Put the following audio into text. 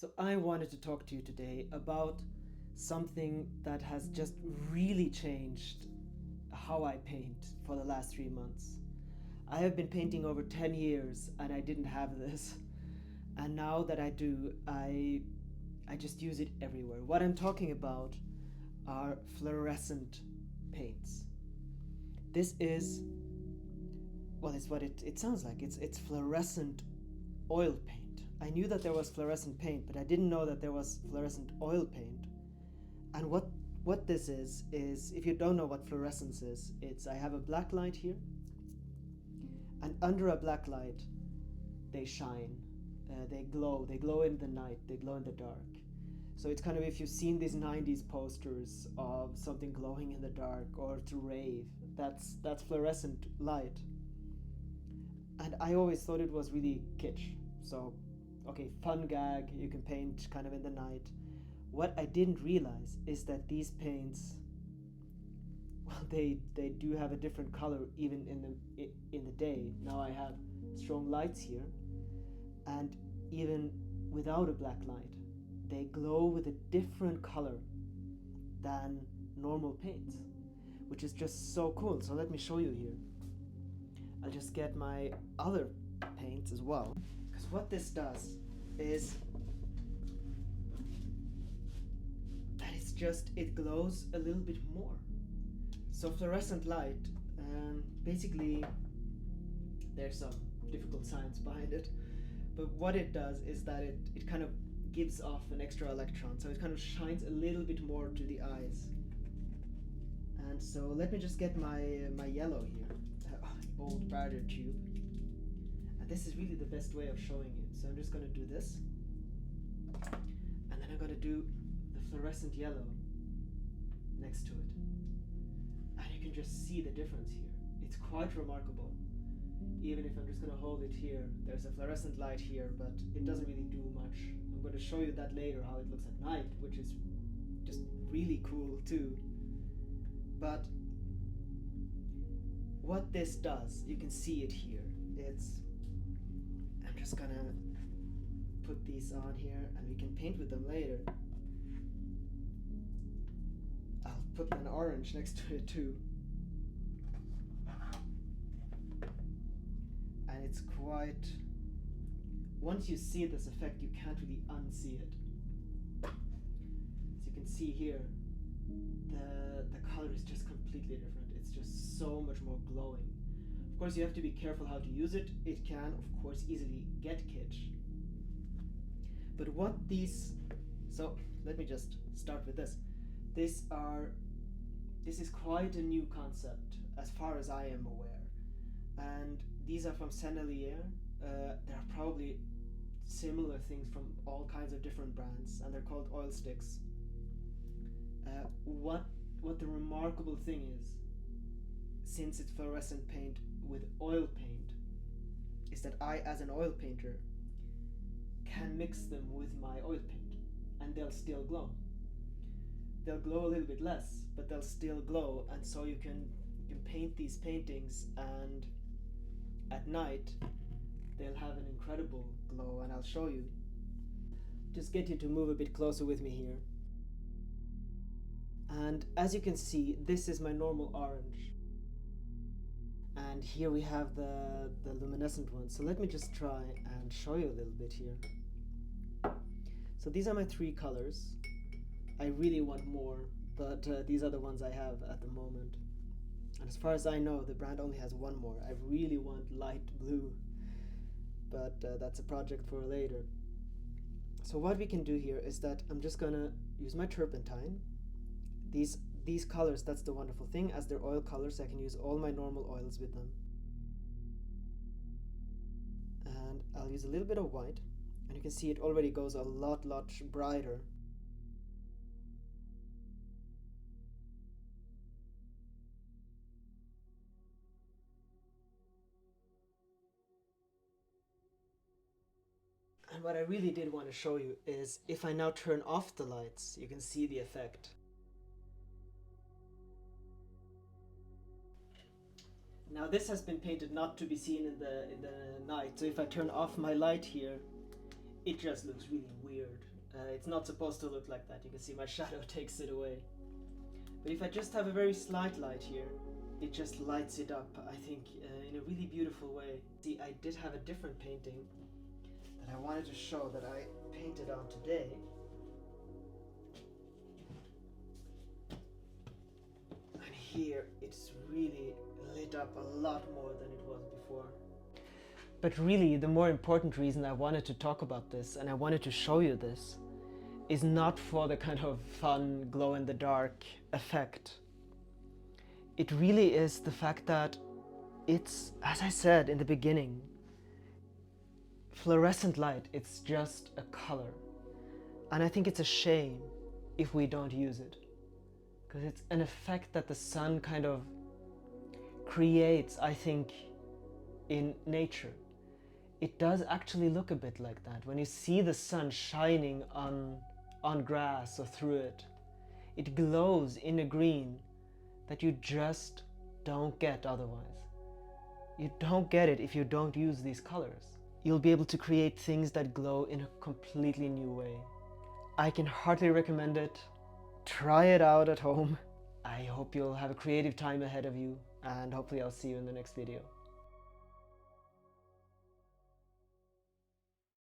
So I wanted to talk to you today about something that has just really changed how I paint for the last 3 months. I have been painting over 10 years and I didn't have this. And now that I do, I just use it everywhere. What I'm talking about are fluorescent paints. This is, well, it's what it sounds like. It's fluorescent oil paint. I knew that there was fluorescent paint, but I didn't know that there was fluorescent oil paint. And what this is if you don't know what fluorescence is, it's I have a black light here, and under a black light, they shine, they glow in the night, they glow in the dark. So it's kind of, if you've seen these 90s posters of something glowing in the dark or to rave, that's fluorescent light. And I always thought it was really kitsch. So, okay, fun gag, you can paint kind of in the night. What I didn't realize is that these paints, well, they do have a different color even in the day. Now I have strong lights here, and even without a black light, they glow with a different color than normal paints, which is just so cool. So let me show you here. I'll just get my other paints as well, because what this does is that it glows a little bit more. So fluorescent light, basically there's some difficult science behind it, but what it does is that it kind of gives off an extra electron, so it kind of shines a little bit more to the eyes. And so let me just get my yellow here, old barrier tube, and this is really the best way of showing you. So I'm just going to do this, and then I'm going to do the fluorescent yellow next to it, and you can just see the difference here. It's quite remarkable. Even if I'm just going to hold it here, there's a fluorescent light here, but it doesn't really do much. I'm going to show you that later, how it looks at night, which is just really cool too. But what this does, you can see it here. I'm just gonna put these on here and we can paint with them later. I'll put an orange next to it too. And it's quite, once you see this effect, you can't really unsee it. As you can see here, the color is just completely different. It's just so much more glowing. Of course, you have to be careful how to use it. It can, of course, easily get kitsch. But what these, so let me just start with this. This is quite a new concept as far as I am aware. And these are from Sennelier. There are probably similar things from all kinds of different brands, and they're called oil sticks. What the remarkable thing is, since it's fluorescent paint with oil paint, is that I, as an oil painter, can mix them with my oil paint, and they'll still glow. They'll glow a little bit less, but they'll still glow, and so you can paint these paintings, and at night they'll have an incredible glow, and I'll show you. Just get you to move a bit closer with me here. And as you can see, this is my normal orange, and here we have the luminescent one. So let me just try and show you a little bit here. So these are my 3 colors. I really want more, but these are the ones I have at the moment. And as far as I know, the brand only has 1 more. I really want light blue, but that's a project for later. So what we can do here is that I'm just gonna use my turpentine. These colors, that's the wonderful thing, as they're oil colors, I can use all my normal oils with them. And I'll use a little bit of white, and you can see it already goes a lot brighter. And what I really did want to show you is, if I now turn off the lights, you can see the effect. Now this has been painted not to be seen in the night, so if I turn off my light here, it just looks really weird. It's not supposed to look like that. You can see my shadow takes it away. But if I just have a very slight light here, it just lights it up, I think, in a really beautiful way. See, I did have a different painting that I wanted to show that I painted on today. And here it's really lit up a lot more than it was before. But really, the more important reason I wanted to talk about this and I wanted to show you this is not for the kind of fun glow-in-the-dark effect. It really is the fact that it's, as I said in the beginning, fluorescent light, it's just a color. And I think it's a shame if we don't use it, because it's an effect that the sun kind of creates, I think, in nature. It does actually look a bit like that. When you see the sun shining on grass or through it, it glows in a green that you just don't get otherwise. You don't get it if you don't use these colors. You'll be able to create things that glow in a completely new way. I can heartily recommend it. Try it out at home. I hope you'll have a creative time ahead of you, and hopefully I'll see you in the next video.